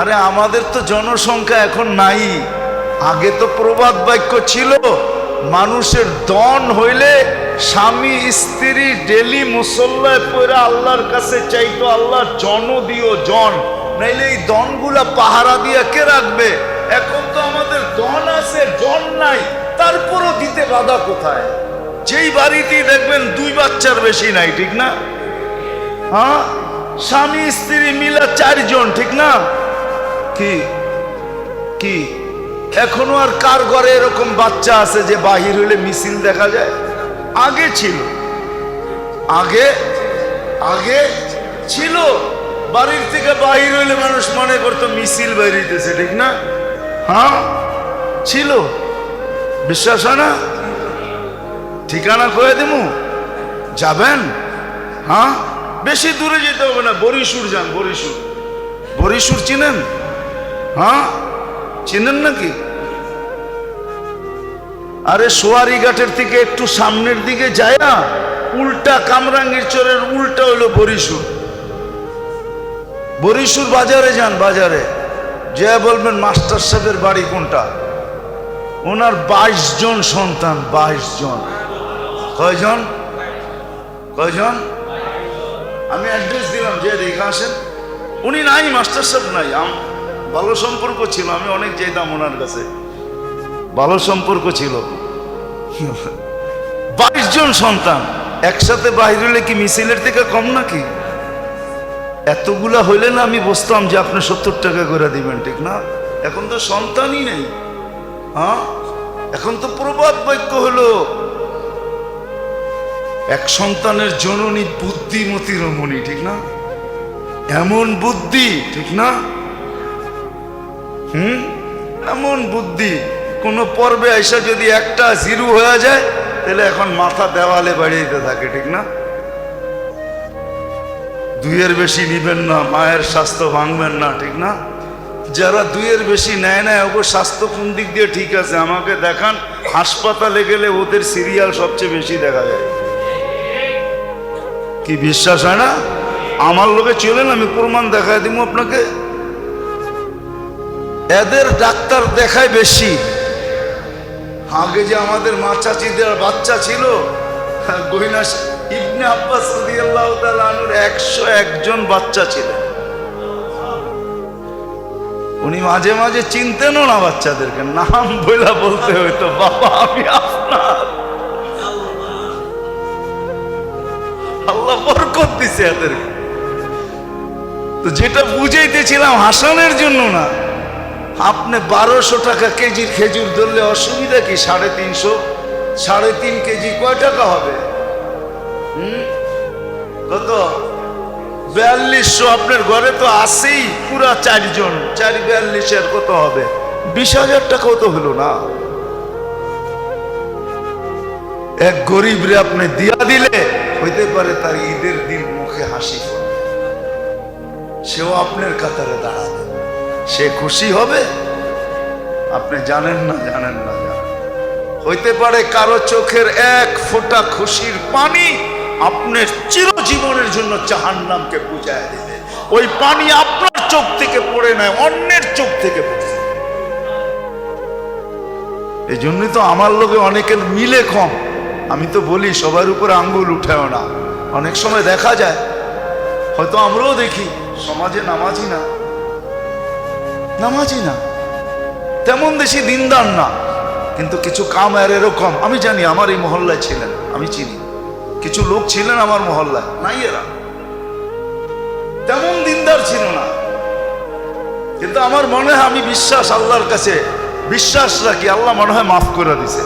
আরে আমাদের তো জনসংখ্যা এখন নাই, আগে তো প্রবাদ বাক্য ছিল, মানুষের দন হইলে স্বামী স্ত্রী ডেলি মুসল্লায় পড়ে আল্লাহর কাছে চাইতো, আল্লাহ জন দিও জন, নাইলে এই দনগুলা পাহারা দিয়া কে রাখবে? এখন তো আমাদের দন আছে, জন নাই, তারপরও দিতে বাধা কোথায়? যেই বাড়িতেই দেখবেন 2 বাচ্চার বেশি নাই, ঠিক না? হ্যাঁ, স্বামী স্ত্রী মিলা 4 জন, ঠিক না? কি কি এখনো আর কার ঘরে এরকম বাচ্চা আছে যে বাহির হইলে মিছিল দেখা যায়? আগে ছিল, আগে আগে ছিল, বাড়ির থেকে বাহির হইলে মানুষ মনে করতো মিছিল বেরিয়েছে, ঠিক না? হ্যাঁ ছিল, বিশ্বাস হয় না? ঠিকানা কয়ে দেবো, যাবেন? হ্যাঁ, বেশি দূরে যেতে হবে না, বরিশুর যান, বরিশুর। বরিশুর চিনেন? হ্যাঁ চিনেন নাকি? আরে সোয়ারি ঘাটের থেকে একটু সামনের দিকে যায় না, উল্টা কামরাঙ্গীর চরের উল্টা হইলো বরিশুর। বরিশুর বাজারে যান, বাজারে যে বলবেন মাস্টার সাহেবের বাড়ি কোনটা? ওনার 22 জন সন্তান, 22 জন। কয়জন? কয়জন? আমি অ্যাড্রেস দিলাম, যে দেখে আসেন। উনি নাই, মাস্টার সাহেব নাই, ভালো সম্পর্ক ছিল, আমি অনেক যেতাম ওনার কাছে, ভালো সম্পর্ক ছিল। 22 জন সন্তান একসাথে বাহির হইলে কি মিছিলের থেকে কম নাকি? এতগুলা হইলে না আমি বসতাম যে আপনি 70 টাকা করে দিবেন, ঠিক না? এখন তো সন্তানই নেই। হ্যাঁ, এখন তো প্রবাদ বাক্য হলো, এক সন্তানের জননী বুদ্ধিমতী রমণী, ঠিক না? এমন বুদ্ধি, ঠিক না? এমন বুদ্ধি, কোন পর্বে আইসা যদি একটা 0 হয়ে যায় তাহলে এখন মাথা দেওয়ালে বাড়িয়ে থাকে, ঠিক না? 2-এর বেশি নিবেন না, মায়ের স্বাস্থ্য ভাঙবেন না, ঠিক না? যারা 2-এর বেশি নেয় না, ওর স্বাস্থ্য কোন দিক দিয়ে ঠিক আছে আমাকে দেখান। হাসপাতালে গেলে ওদের সিরিয়াল সবচেয়ে বেশি দেখা যায়। কি বিশ্বাস হয় না? আমার লোকে চলেন, আমি প্রমাণ দেখাই দিব আপনাকে। এদের ডাক্তার দেখায় বেশি। আগে যে আমাদের মা চাচিদের বাচ্চা ছিল, গহিনা ইবনে আব্বাস রাদিয়াল্লাহু তাআলা আনহুর 101 জন বাচ্চা ছিলেন। উনি মাঝে মাঝে চিনতেনও না বাচ্চাদেরকে, নাম বইলা বলতে হইতো, বাবা আমি আপনার। আল্লাহ বরকত দিছে এদেরকে। তো যেটা বুঝাইতেছিলাম, হাসানের জন্য না। আপনি 1200 টাকা কেজির খেজুর ধরলে অসুবিধা কি? 350, 3.5 কেজি কয় টাকা হবে? কত? 4200। আপনার ঘরে তো আছেই পুরা 4 জন, 4-42 কত হবে? 20,000 টাকাও তো হলো না। এক গরিব রে আপনি দিয়া দিলে হইতে পারে তার ঈদের দিন মুখে হাসি ফোটে, সেও আপনার কাতারে দাঁড়াবে, সে খুশি হবে। আপনি জানেন না, জানেন না, জানেন। হইতে পারে কারো চোখের 1 ফোঁটা খুশির পানি আপনার চিরজীবনের জন্য জাহান্নামকে বুঝায় দিবে। ওই পানি আপনার চোখ থেকে পড়ে নাই, অন্যের চোখ থেকে পড়ছে। এই জন্যই তো আমার লোকে অনেকের মিলে কম। আমি তো বলি সবার উপর আঙ্গুল উঠেও না। অনেক সময় দেখা যায়, হয়তো আমরাও দেখি, সমাজে নামাজি না, নামাজি না, তেমন বেশি দিনদার না, কিন্তু কিছু কাম আর এরকম। আমি জানি, আমার এই মহল্লায় ছিলেন, আমি চিনি কিছু লোক ছিলেন আমার মহল্লায়, নাই এরা তেমন দিনদার ছিল না, কিন্তু আমার মনে হয়, আমি বিশ্বাস আল্লাহর কাছে বিশ্বাস রাখি, আল্লাহ মনে হয় মাফ করে দিছে।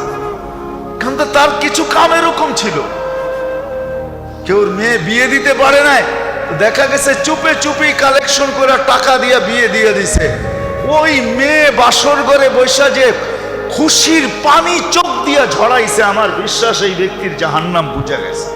কিন্তু তার কিছু কাম এরকম ছিল, কেউ মেয়ে বিয়ে দিতে পারে নাই, দেখা গেছে চুপে চুপি কালেকশন করে টাকা দিয়ে বিয়ে দিয়ে দিছে। ওই মেয়ে বাসর ঘরে বৈশা যে খুশির পানি চোখ দিয়া ঝরাইছে, আমার বিশ্বাস এই ব্যক্তির জাহান্নাম বুঝা গেছে।